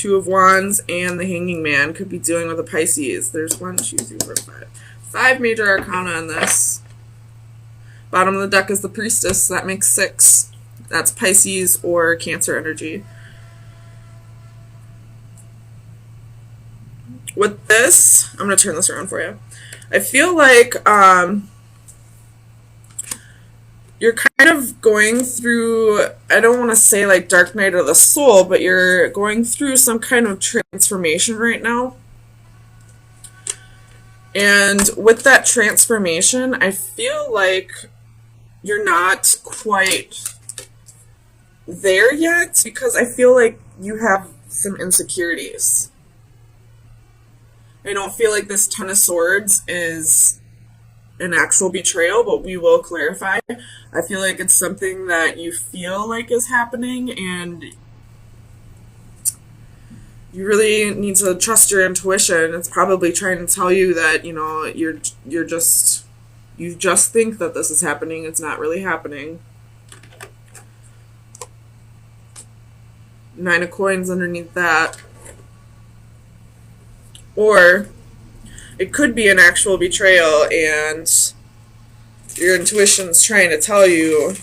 Two of Wands, and the Hanging Man could be dealing with a Pisces. There's 1, 2, 3, 4, 5. 5 major arcana on this. Bottom of the deck is the Priestess, so that makes 6. That's Pisces or Cancer energy. With this, I'm going to turn this around for you. I feel like you're kind of going through, I don't want to say like dark night of the soul, but you're going through some kind of transformation right now. And with that transformation, I feel like you're not quite there yet, because I feel like you have some insecurities. I don't feel like this Ten of Swords is an actual betrayal, but we will clarify. I feel like it's something that you feel like is happening, and you really need to trust your intuition. It's probably trying to tell you that, you know, you just think that this is happening. It's not really happening. 9 of Coins underneath that. Or it could be an actual betrayal, and your intuition's trying to tell you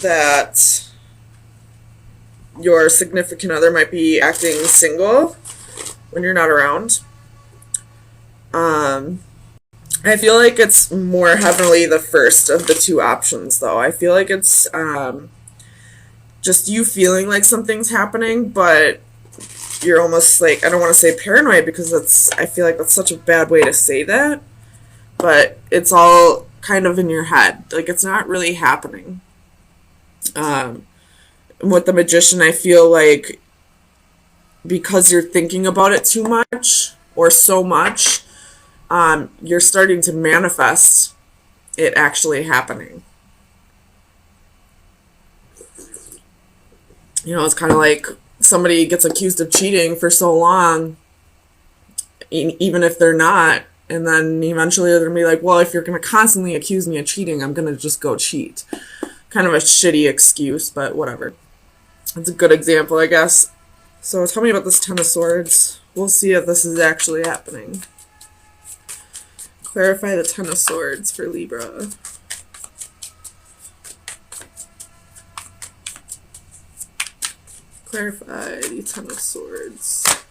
that your significant other might be acting single when you're not around. I feel like it's more heavily the first of the two options, though. I feel like it's just you feeling like something's happening, but you're almost like, I don't want to say paranoid, because I feel like that's such a bad way to say that, but it's all kind of in your head. Like, it's not really happening. With the Magician, I feel like because you're thinking about it too much or so much, you're starting to manifest it actually happening. You know, it's kind of like somebody gets accused of cheating for so long, even if they're not, and then eventually they're going to be like, well, if you're going to constantly accuse me of cheating, I'm going to just go cheat. Kind of a shitty excuse, but whatever. It's a good example, I guess. So tell me about this Ten of Swords. We'll see if this is actually happening. Clarify the Ten of Swords for Libra. Clarify the Ten of Swords.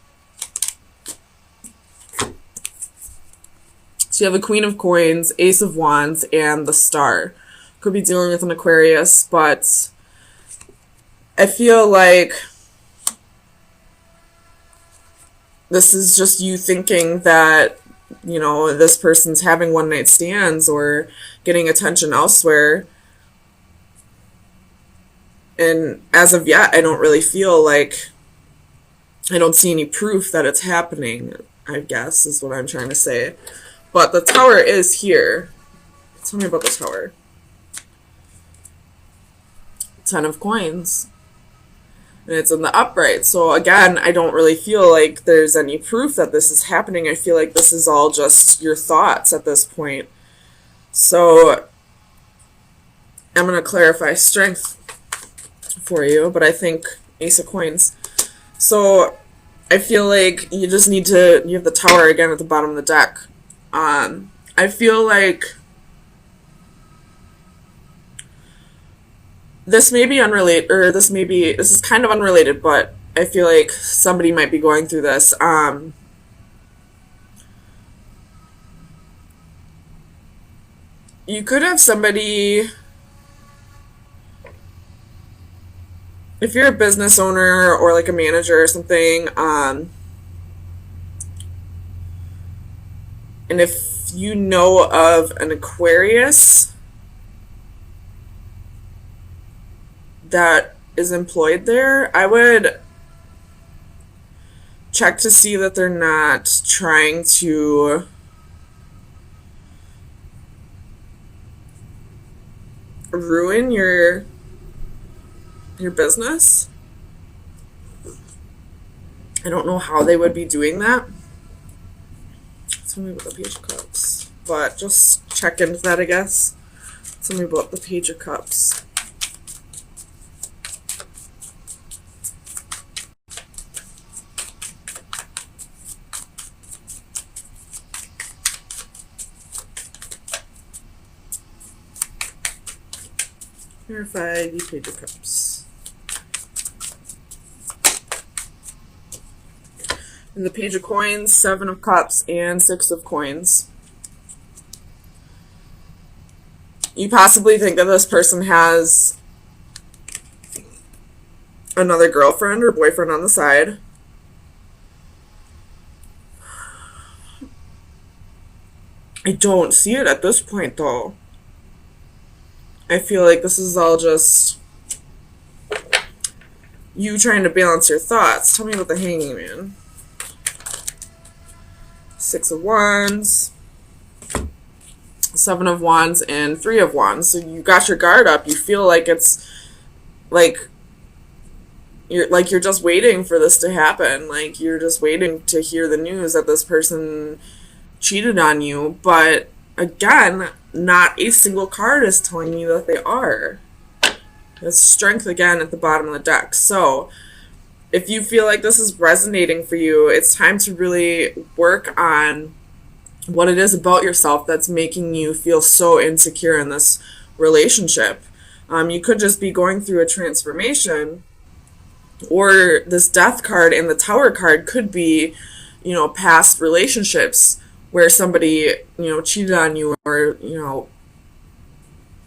So you have the Queen of Coins, Ace of Wands, and the Star. Could be dealing with an Aquarius, but I feel like this is just you thinking that, you know, this person's having one-night stands or getting attention elsewhere. And as of yet, I don't really feel like, I don't see any proof that it's happening, I guess, is what I'm trying to say. But the Tower is here. Tell me about the Tower. 10 of Coins. And it's in the upright. So again, I don't really feel like there's any proof that this is happening. I feel like this is all just your thoughts at this point. So I'm going to clarify Strength for you, but I think Ace of Coins. So I feel like you just need to, you have the Tower again at the bottom of the deck. I feel like this may be unrelated, or this is kind of unrelated, but I feel like somebody might be going through this. You could have somebody, if you're a business owner or like a manager or something, and if you know of an Aquarius that is employed there, I would check to see that they're not trying to ruin your business. I don't know how they would be doing that. Tell me about the Page of Cups. But just check into that, I guess. Tell me about the Page of Cups. Clarify the Page of Cups. And the Page of Coins, 7 of Cups, and 6 of Coins. You possibly think that this person has another girlfriend or boyfriend on the side. I don't see it at this point, though. I feel like this is all just you trying to balance your thoughts. Tell me about the Hanging Man. 6 of Wands, 7 of Wands, and 3 of Wands. So you got your guard up. You feel like it's like you're just waiting for this to happen. Like you're just waiting to hear the news that this person cheated on you. But again, not a single card is telling you that they are. There's Strength again at the bottom of the deck. So if you feel like this is resonating for you, it's time to really work on what it is about yourself that's making you feel so insecure in this relationship. You could just be going through a transformation, or this Death card and the Tower card could be, past relationships where somebody, cheated on you, or,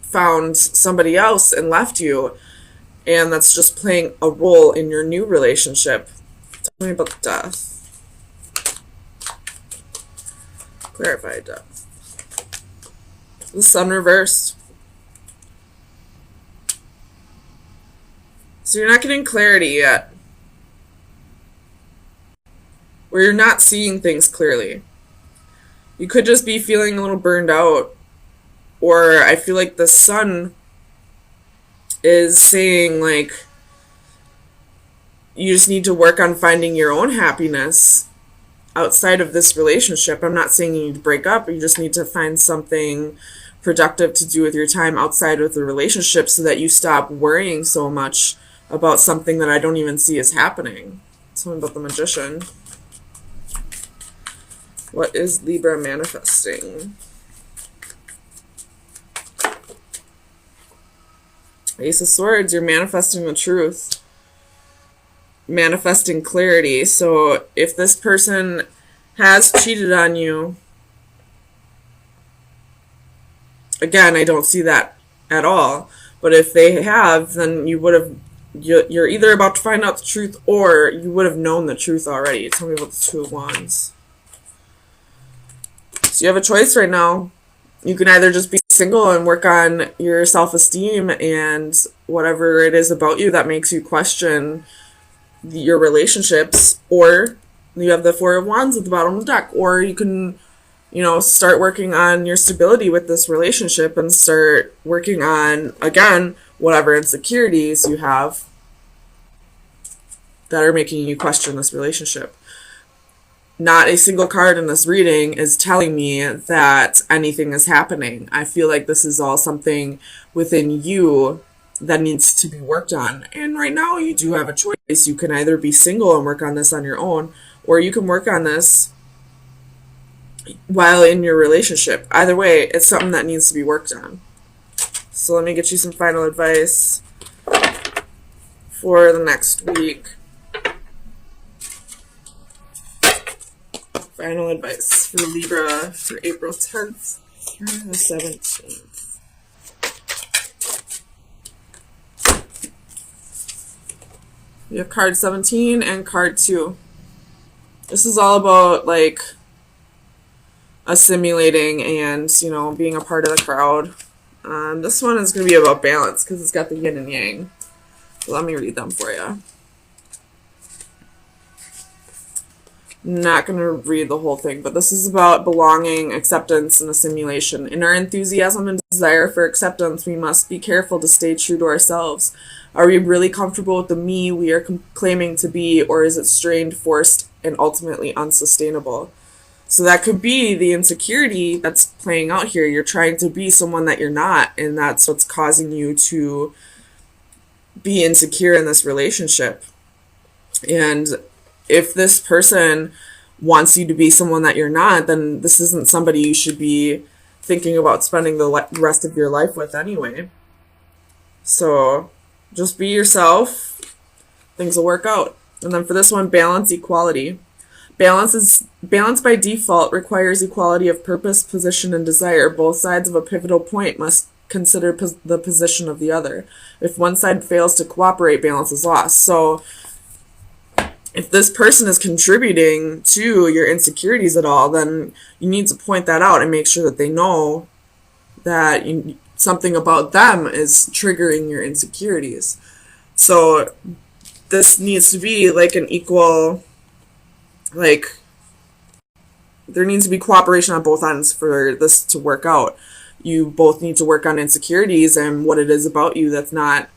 found somebody else and left you. And that's just playing a role in your new relationship. Tell me about the Death. Clarify Death. The Sun reversed. So you're not getting clarity yet. Or you're not seeing things clearly. You could just be feeling a little burned out. Or I feel like the Sun is saying, like, you just need to work on finding your own happiness outside of this relationship. I'm not saying you need to break up. You just need to find something productive to do with your time outside of the relationship so that you stop worrying so much about something that I don't even see as happening. Tell me about the Magician. What is Libra manifesting? Ace of Swords, you're manifesting the truth. Manifesting clarity. So if this person has cheated on you, again, I don't see that at all. But if they have, then you're either about to find out the truth, or you would have known the truth already. Tell me about the Two of Wands. So you have a choice right now. You can either just be single and work on your self-esteem and whatever it is about you that makes you question your relationships, or you have the Four of Wands at the bottom of the deck, or you can, start working on your stability with this relationship and start working on, again, whatever insecurities you have that are making you question this relationship. Not a single card in this reading is telling me that anything is happening. I feel like this is all something within you that needs to be worked on. And right now you do have a choice. You can either be single and work on this on your own, or you can work on this while in your relationship. Either way, it's something that needs to be worked on. So let me get you some final advice for the next week. Final advice for Libra for April 10th through the 17th. We have card 17 and card 2. This is all about, like, assimilating and, being a part of the crowd. This one is going to be about balance because it's got the yin and yang. So let me read them for you. Not going to read the whole thing, but this is about belonging, acceptance, and assimilation. In our enthusiasm and desire for acceptance, we must be careful to stay true to ourselves. Are we really comfortable with the me we are claiming to be, or is it strained, forced, and ultimately unsustainable? So that could be the insecurity that's playing out here. You're trying to be someone that you're not, and that's what's causing you to be insecure in this relationship. And if this person wants you to be someone that you're not, then this isn't somebody you should be thinking about spending the rest of your life with anyway. So just be yourself, things will work out. And then for this one, balance equality. Balance by default requires equality of purpose, position, and desire. Both sides of a pivotal point must consider the position of the other. If one side fails to cooperate, balance is lost. So if this person is contributing to your insecurities at all, then you need to point that out and make sure that they know that something about them is triggering your insecurities. So this needs to be like an equal, like, there needs to be cooperation on both ends for this to work out. You both need to work on insecurities and what it is about you that's not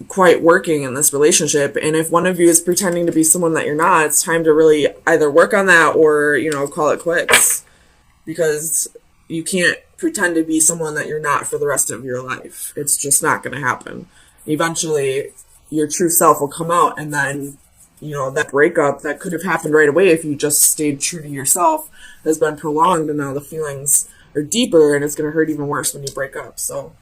quite working in this relationship. And if one of you is pretending to be someone that you're not, it's time to really either work on that or, call it quits. Because you can't pretend to be someone that you're not for the rest of your life. It's just not going to happen. Eventually, your true self will come out, and then, that breakup that could have happened right away if you just stayed true to yourself has been prolonged, and now the feelings are deeper, and it's going to hurt even worse when you break up. So